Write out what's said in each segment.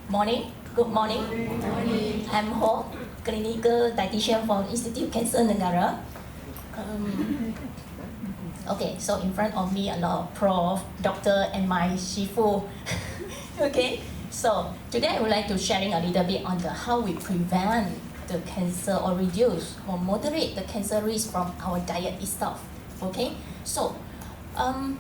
Morning. Good morning. Morning. I'm Ho, clinical dietitian from Institute Cancer Negara. Okay, so in front of me a lot of prof, doctor, and my shifu. Okay, so today I would like to sharing a little bit on the how we prevent the cancer or reduce or moderate the cancer risk from our diet itself. Okay, so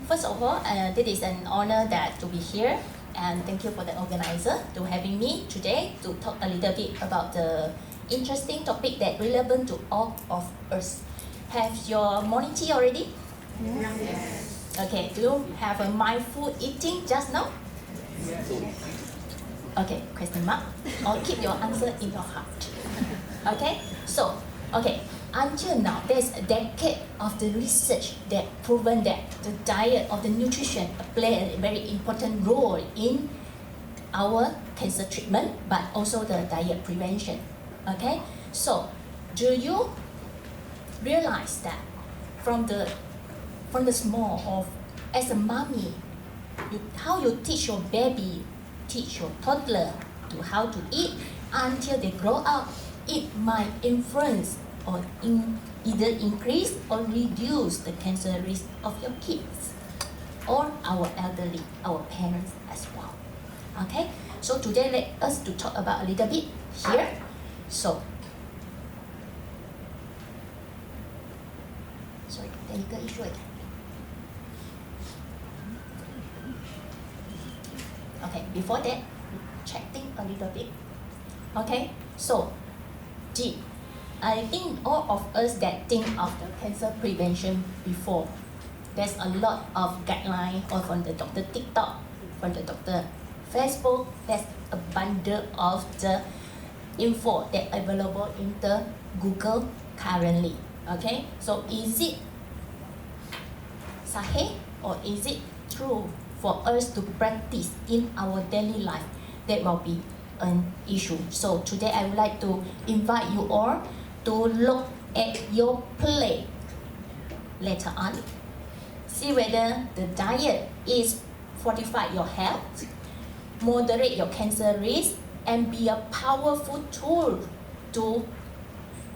first of all, this is an honor that to be here. And thank you for the organizer to having me today to talk a little bit about the interesting topic that relevant to all of us. Have your morning tea already? Yes. Okay, do you have a mindful eating just now? Yes. Okay, question mark. Or keep your answer in your heart. Okay, so, until now, there's a decade of the research that proven that the diet or the nutrition play a very important role in our cancer treatment, but also the diet prevention. Okay, so do you realize that from the small of as a mommy, how you teach your baby, teach your toddler to how to eat until they grow up, it might influence or either increase or reduce the cancer risk of your kids or our elderly, our parents as well. Okay, so today let us to talk about a little bit here. So, sorry, technical issue again. Okay, before that, check things a little bit. Okay, so, I think all of us that think of the cancer prevention before, there's a lot of guidelines or from the doctor TikTok, from the doctor Facebook, there's a bundle of the info that available in the Google currently. Okay, so is it sahih or is it true for us to practice in our daily life? That will be an issue. So today I would like to invite you all to look at your plate later on. See whether the diet is fortify your health, moderate your cancer risk, and be a powerful tool to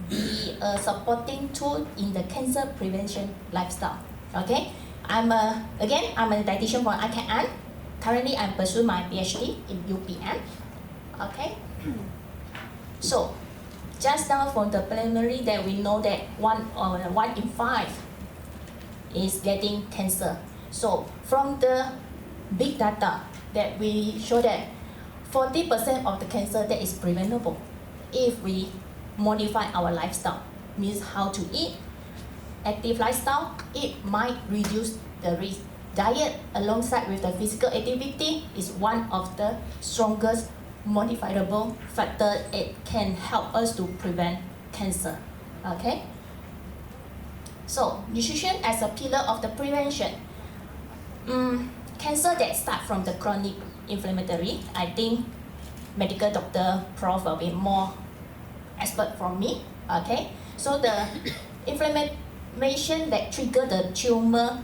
be a supporting tool in the cancer prevention lifestyle. Okay, I'm a dietitian from ICAN. Currently, I'm pursuing my PhD in UPM. Okay, so just now from the preliminary that we know that one in 5 is getting cancer. So from the big data that we show that 40% of the cancer that is preventable if we modify our lifestyle, means how to eat, active lifestyle, it might reduce the risk. Diet alongside with the physical activity is one of the strongest modifiable factor. It can help us to prevent cancer. Okay, so nutrition as a pillar of the prevention. Cancer that start from the chronic inflammatory, I think medical doctor prof will be more expert from me. Okay, so the inflammation that trigger the tumor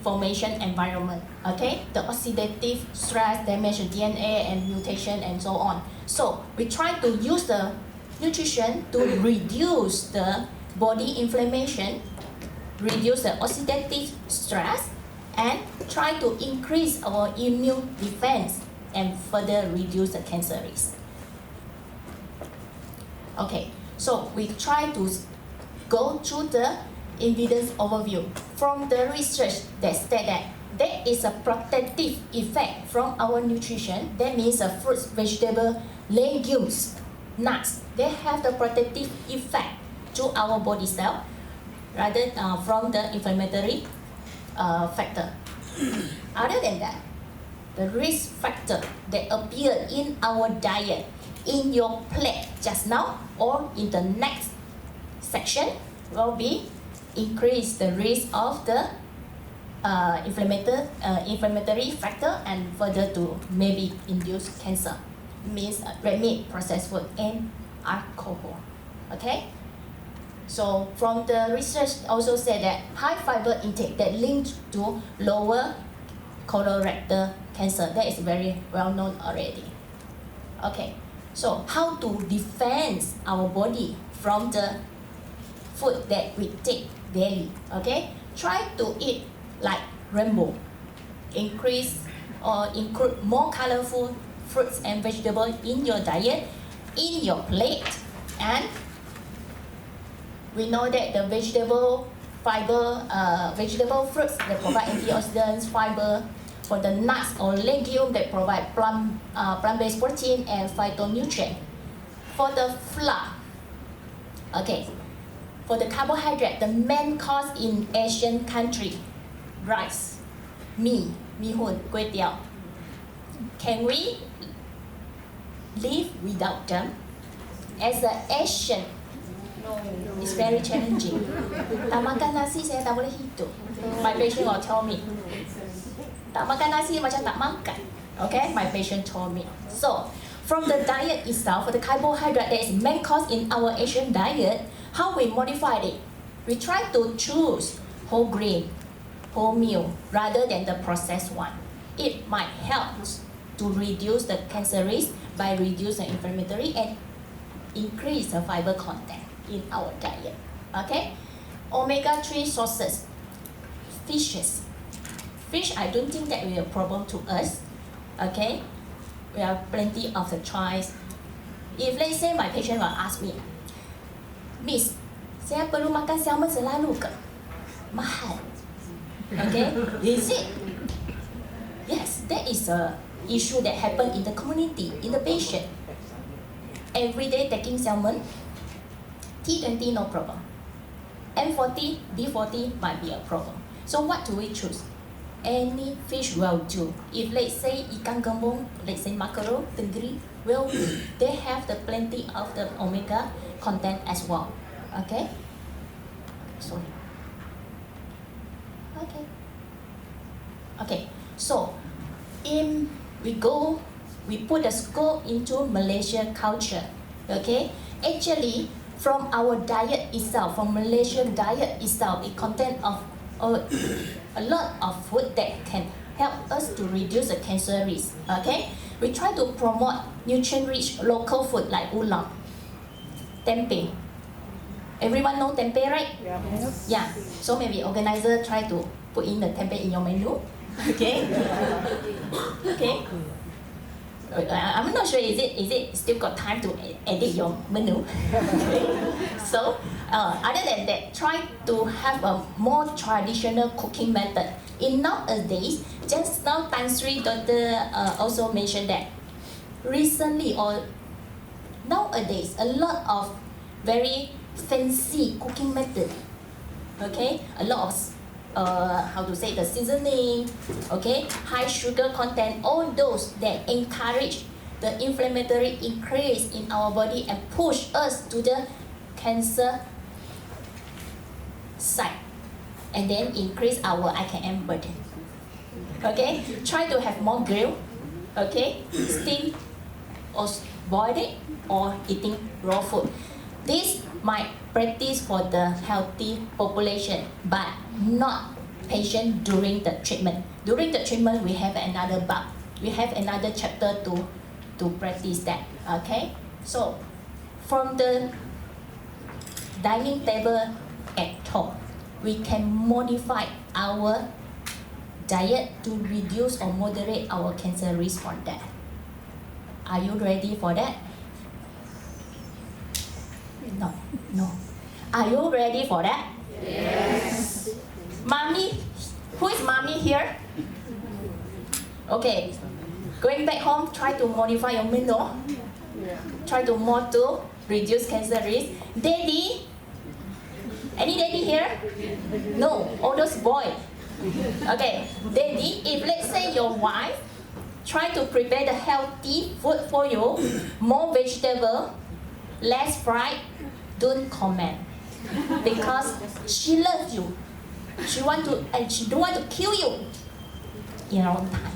formation environment. Okay, the oxidative stress damage the DNA and mutation and so on. So we try to use the nutrition to reduce the body inflammation, reduce the oxidative stress, and try to increase our immune defense and further reduce the cancer risk. Okay, so we try to go through the evidence overview from the research that state that there is a protective effect from our nutrition. That means fruits, vegetables, legumes, nuts, they have the protective effect to our body cell rather from the inflammatory factor. Other than that, the risk factor that appear in our diet, in your plate just now or in the next section, will be increase the risk of the inflammatory factor and further to maybe induce cancer. Means red meat, processed food, and alcohol. Okay, so from the research also said that high fiber intake that linked to lower colorectal cancer. That is very well known already. Okay, so how to defend our body from the food that we take daily? Okay, try to eat like rainbow, increase or include more colorful fruits and vegetables in your diet, in your plate, and we know that the vegetable fiber, vegetable fruits that provide antioxidants, fiber. For the nuts or legumes that provide plant-based protein and phytonutrient. For the flour, okay. For the carbohydrate, the main cause in Asian country, rice, mee hoon, kway teow. Can we live without them? As an Asian, it's very challenging. Tak makan nasi saya tak boleh hidup. My patient will tell me. Tak makan nasi macam tak makan. Okay, my patient told me. So, from the diet itself, for the carbohydrate that is main cause in our Asian diet, how we modified it? We try to choose whole grain, whole meal, rather than the processed one. It might help to reduce the cancer risk by reducing inflammatory and increase the fiber content in our diet. Okay, omega-3 sources, fishes. Fish, I don't think that will be a problem to us. Okay, we have plenty of the choice. If let's say my patient will ask me, Miss, saya perlu makan salmon selalu ke? Mahal. Okay, is it? Yes, that is a issue that happen in the community, in the patient. Every day taking salmon, T20 no problem. M40, B40 might be a problem. So what do we choose? Any fish will do. If let's say ikan gembung, let's say mackerel, tenggiri, will they have the plenty of the omega content as well. Okay? Sorry. Okay. Okay. So, we put the scope into Malaysian culture. Okay? Actually, from our diet itself, from Malaysian diet itself, it contains of a lot of food that can help us to reduce the cancer risk. Okay, we try to promote nutrient-rich local food like ulam, tempeh. Everyone know tempeh, right? Yes. Yeah. So maybe organizer try to put in the tempeh in your menu. Okay. Okay. I'm not sure is it still got time to edit your menu. Okay. So other than that, try to have a more traditional cooking method. In nowadays, just now Tan Sri Doctor also mentioned that recently or nowadays a lot of very fancy cooking method. Okay, a lot of how to say the seasoning, okay, high sugar content, all those that encourage the inflammatory increase in our body and push us to the cancer side, and then increase our IKM burden. Okay, try to have more grill, okay, steam or boiled it or eating raw food. This might practice for the healthy population, but not patient during the treatment. During the treatment, we have another bug. We have another chapter to practice that. Okay, so from the dining table at home, we can modify our diet to reduce or moderate our cancer risk for that. Are you ready for that? No. Are you ready for that? Yes. Mommy, who is mommy here? Okay, going back home, try to modify your menu. Try to more to reduce cancer risk. Daddy, any daddy here? No, all those boys. Okay, daddy, if let's say your wife try to prepare the healthy food for you, more vegetable, less fried, don't comment, because she loves you. She don't want to kill you in her own time.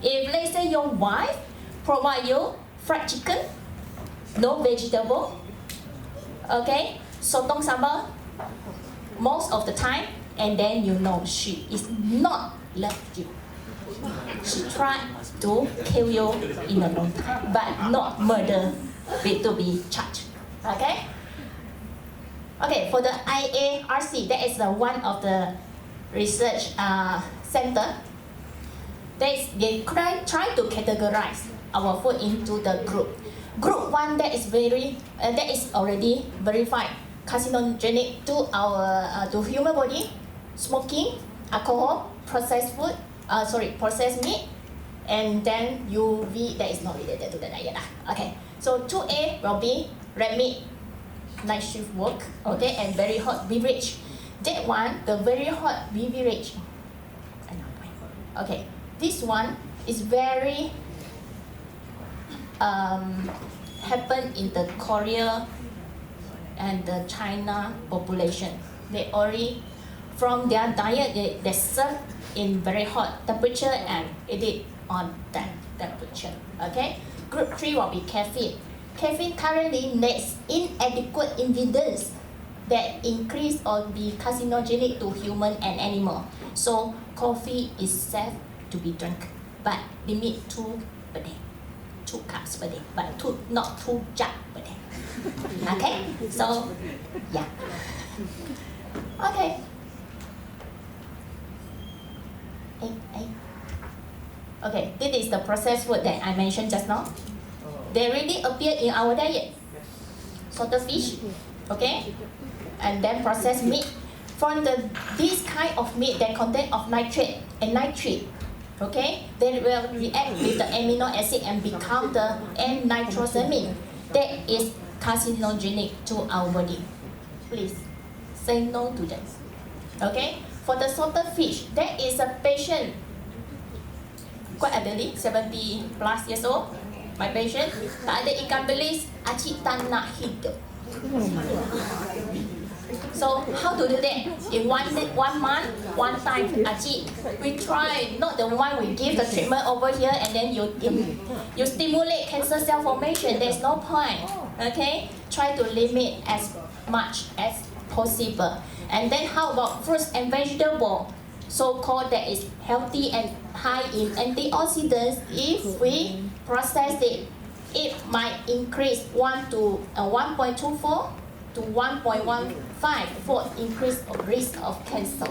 If let's say your wife provide you fried chicken, no vegetable, okay, sotong sambal, most of the time, and then you know she is not love you. She tried to kill you in a long time, but not murder to be charged. Okay? Okay, for the IARC, that is the one of the research center. They try to categorize our food into the group. Group 1 that is already verified carcinogenic to our to human body, smoking, alcohol, processed meat, and then UV that is not related to the diet. Okay, so 2A will be red meat, night shift work, okay, and very hot beverage. That one, the very hot beverage. Okay, this one is very happen in the Korea and the China population. They already, from their diet, they serve in very hot temperature and eat it on that temperature. Okay. Group 3 will be caffeine. Caffeine currently needs inadequate evidence that increase or be carcinogenic to human and animal. So coffee is safe to be drunk, but limit 2 per day, 2 cups per day, but not 2 jug per day. Okay, so yeah. Okay. Okay, this is the processed food that I mentioned just now. They really appear in our diet. Salted fish, okay, and then processed meat. From this kind of meat that contain of nitrate and nitrate, okay, they will react with the amino acid and become the N-nitrosamine that is carcinogenic to our body. Please say no to that. Okay, for the salted fish, there is a patient quite elderly, 70 plus years old. My patient, tak ada ikan bilis, acik tak nak hidup. So how to do that? In one month, one time, acik, we try, not the one we give the treatment over here and then you stimulate cancer cell formation. There's no point. Okay? Try to limit as much as possible. And then how about fruits and vegetables? So-called that is healthy and high in antioxidants. If we process it, it might increase 1.24 to 1.15 for increase of risk of cancer.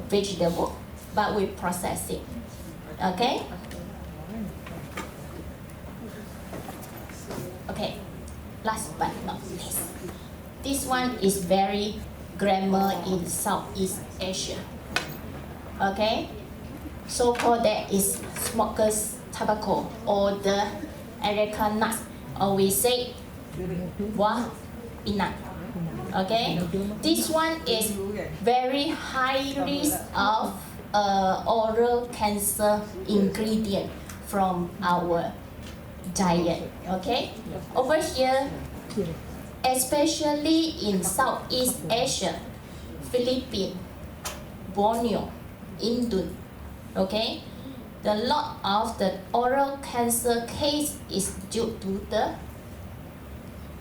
Vegetable, but we process it. Okay. Okay. Last but not least, this one is very grammar in Southeast Asia. Okay, so-called that is smokers tobacco or the American nuts, or we say buah pinang. Okay, this one is very high risk of oral cancer ingredient from our diet. Okay, over here, especially in Southeast Asia, Philippines, Borneo, Indonesia, okay, the lot of the oral cancer case is due to the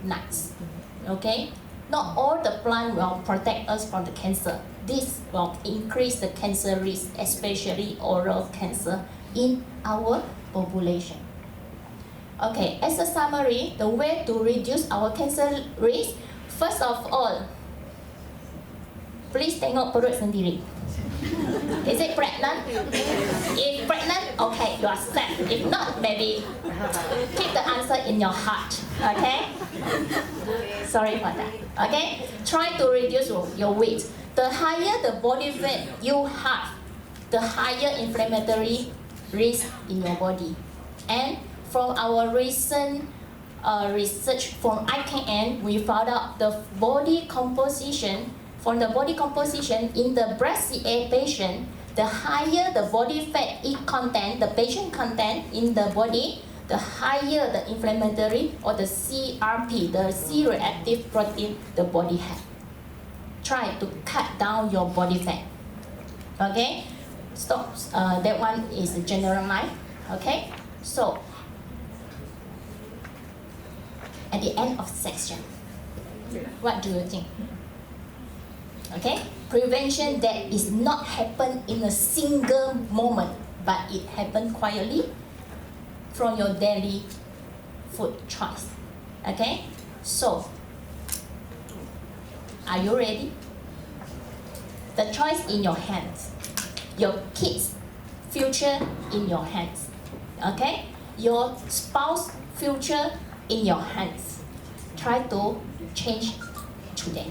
nuts. Okay, not all the plant will protect us from the cancer. This will increase the cancer risk, especially oral cancer in our population. Okay, as a summary, the way to reduce our cancer risk, first of all, please tengok perut sendiri. Is it pregnant? If pregnant, okay, you are safe. If not, maybe keep the answer in your heart. Okay? Sorry for that. Okay? Try to reduce your weight. The higher the body fat you have, the higher inflammatory risk in your body. And from our recent research from IKN, we found out the body composition. From the body composition in the breast CA patient, the higher the body fat content, the patient content in the body, the higher the inflammatory or the CRP, the C-reactive protein the body has. Try to cut down your body fat. Okay? Stop. That one is generalized. Okay? So, at the end of section, what do you think? Okay, prevention that is not happen in a single moment, but it happens quietly from your daily food choice. Okay? So, are you ready? The choice in your hands. Your kids' future in your hands. Okay? Your spouse' future in your hands. Try to change today.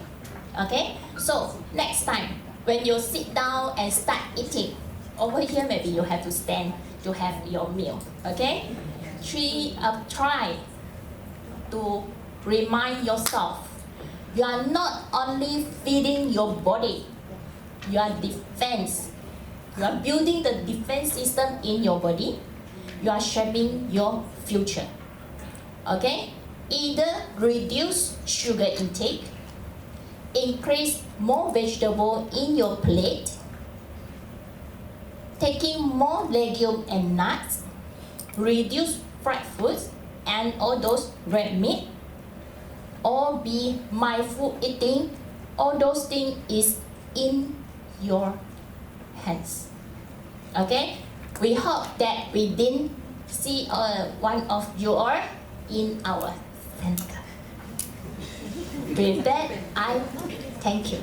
Okay? So, next time, when you sit down and start eating, over here maybe you have to stand to have your meal. Okay? Try to remind yourself, you are not only feeding your body, you are defense. You are building the defense system in your body. You are shaping your future. Okay? Either reduce sugar intake, increase more vegetable in your plate, taking more legume and nuts, reduce fried foods and all those red meat, or be mindful eating. All those things is in your hands. Okay? We hope that we didn't see one of you all in our center. With that, I thank you.